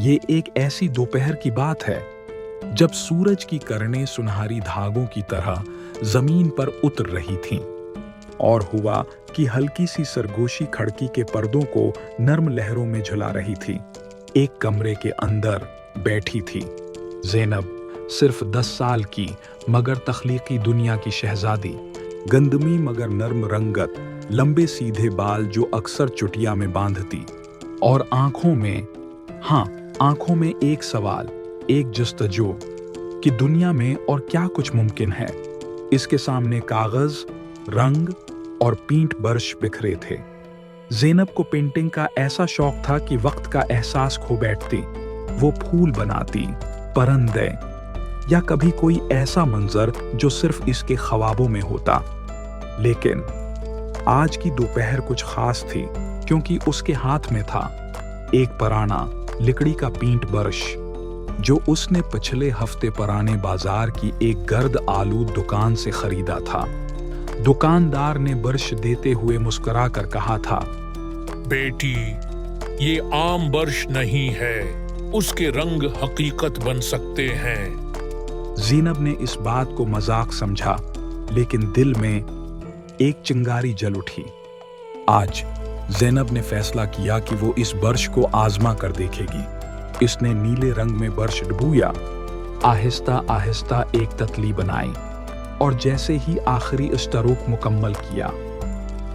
ये एक ऐसी दोपहर की बात है जब सूरज की किरणें सुनहरी धागों की तरह जमीन पर उतर रही थीं, और हुआ कि हल्की सी सरगोशी खिड़की के पर्दों को नर्म लहरों में झुला रही थी। एक कमरे के अंदर बैठी थी ज़ैनब, सिर्फ 10 साल की मगर तख्लीकी दुनिया की शहजादी। गंदमी मगर नर्म रंगत, लंबे सीधे बाल जो अक्सर चुटिया में बांधती, और आंखों में एक सवाल, एक जस्तजू कि दुनिया में और क्या कुछ मुमकिन है। इसके सामने कागज, रंग और पींट बर्श बिखरे थे। ज़ैनब को पेंटिंग का ऐसा शौक था कि वक्त का एहसास खो बैठती। वो फूल बनाती, परिंदे, या कभी कोई ऐसा मंजर जो सिर्फ इसके ख्वाबों में होता। लेकिन आज की दोपहर कुछ खास थी, क्योंकि उसके हाथ में था एक पुराना लकड़ी का पींट ब्रश जो उसने पिछले हफ्ते पुराने बाजार की एक गर्द आलूद दुकान से खरीदा था। दुकानदार ने ब्रश देते हुए मुस्कुरा कर कहा था, बेटी, ये आम ब्रश नहीं है, उसके रंग हकीकत बन सकते हैं। ज़ैनब ने इस बात को मजाक समझा, लेकिन दिल में एक चिंगारी जल उठी। आज ज़ैनब ने फैसला किया कि वो इस ब्रश को आजमा कर देखेगी। इसने नीले रंग में ब्रश डुबोया, आहिस्ता आहिस्ता एक ततली बनाई, और जैसे ही आखिरी स्ट्रोक मुकम्मल किया,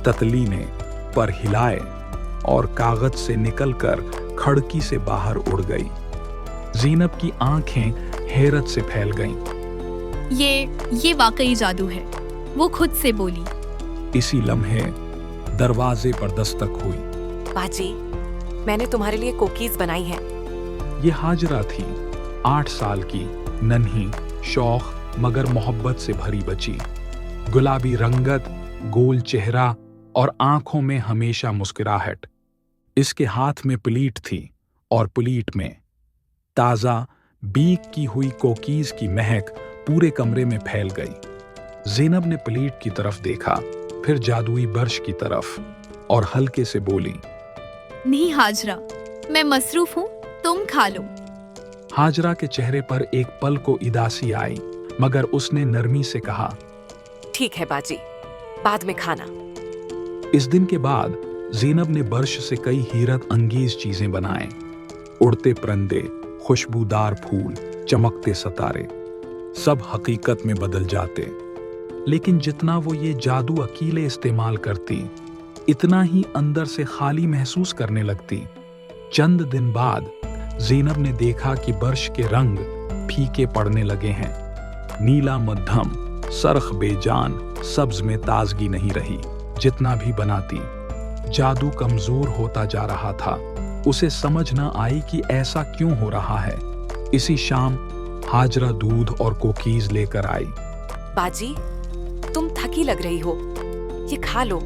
ततली ने पर हिलाए और कागज से निकलकर खिड़की से बाहर उड़ गई। ज़ैनब की आंखें हैरत से फैल गईं। ये वाकई जादू है, वो खुद से बोली। इसी लम्हे दरवाजे पर दस्तक हुई। बाजी, मैंने तुम्हारे लिए कुकीज बनाई हैं। ये हाजरा थी, 8 साल की, नन्ही, शौक मगर मोहब्बत से भरी बची। गुलाबी रंगत, गोल चेहरा और आंखों में हमेशा मुस्कुराहट। इसके हाथ में प्लेट थी, और प्लेट में ताज़ा बेक की हुई कुकीज की महक पूरे कमरे में फैल गई। ज़ैनब ने प्लेट की तरफ देखा, फिर जादुई ब्रश की तरफ, और हल्के से बोली, नहीं हाजरा, मैं मसरूफ हूँ, तुम खा लो। हाजरा के चेहरे पर एक पल को उदासी आई, मगर उसने नरमी से कहा, ठीक है बाजी, बाद में खाना। इस दिन के बाद ज़ैनब ने ब्रश से कई हैरत अंगेज चीजें बनाए। उड़ते परिंदे, खुशबूदार फूल, चमकते सितारे, सब हकीकत में बदल जाते। लेकिन जितना वो ये जादू अकेले इस्तेमाल करती, इतना ही अंदर से खाली महसूस करने लगती। चंद दिन बाद ज़ैनब ने देखा कि ब्रश के रंग फीके पड़ने लगे हैं। नीला मध्यम, सरख बेजान, सब्ज में ताजगी नहीं रही। जितना भी बनाती, जादू कमजोर होता जा रहा था। उसे समझ न आई कि ऐसा क्यों हो रहा है। इसी शाम हाजरा दूध और कुकीज लेकर आई। बाजी, तुम थकी लग रही हो, ये खा लो।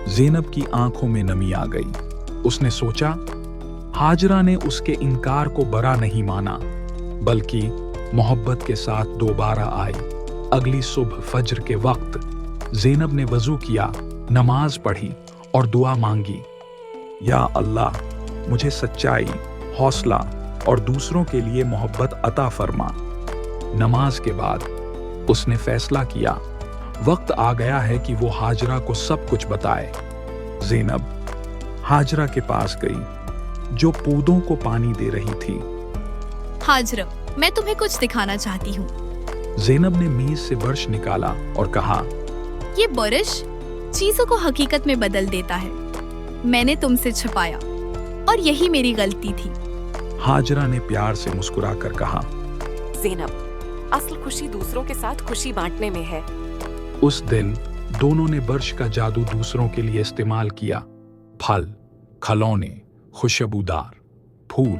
ज़ैनब की आंखों में नमी आ गई। उसने सोचा, हाजरा ने उसके इनकार को बरा नहीं माना, बल्कि मोहब्बत के साथ दोबारा आई। अगली सुबह फज्र के वक्त ज़ैनब ने वजू किया, नमाज पढ़ी और दुआ मांगी, या अल्लाह, मुझे सच्चाई, हौसला और दूसरों के लिए मोहब्बत अता फरमा। नमाज के बाद उसने फैसला किया, वक्त आ गया है कि वो हाजरा को सब कुछ बताए। ज़ैनब हाजरा के पास गई, जो पौधों को पानी दे रही थी। हाजरा, मैं तुम्हें कुछ दिखाना चाहती हूँ। ज़ैनब ने मेज से ब्रश निकाला और कहा, ये ब्रश चीजों को हकीकत में बदल देता है। मैंने तुमसे छुपाया, और यही मेरी गलती थी। हाजरा ने प्यार से मुस्कुरा कर कहा, ज़ैनब, असल खुशी दूसरों के साथ खुशी बांटने में है। उस दिन दोनों ने ब्रश का जादू दूसरों के लिए इस्तेमाल किया। फल, खिलौने, खुशबूदार फूल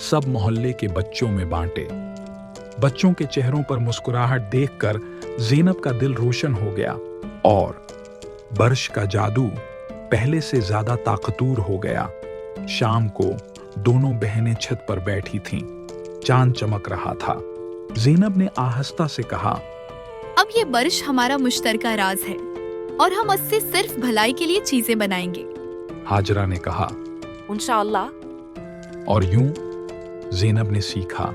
सब मोहल्ले के बच्चों में बांटे। बच्चों के चेहरों पर मुस्कुराहट देखकर ज़ैनब का दिल रोशन हो गया, और ब्रश का जादू पहले से ज्यादा ताकतवर हो गया। शाम को दोनों बहनें छत पर बैठी थीं। चांद चमक रहा था। ज़ैनब ने आहिस्ता से कहा, अब ये ब्रश हमारा मुश्तरका राज है, और हम उससे सिर्फ भलाई के लिए चीजें बनाएंगे। हाजरा ने कहा, इंशाअल्लाह। और यूं ज़ैनब ने सीखा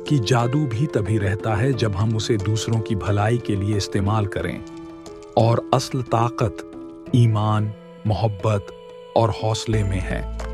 कि जादू भी तभी रहता है जब हम उसे दूसरों की भलाई के लिए इस्तेमाल करें, और असल ताकत ईमान, मोहब्बत और हौसले में है।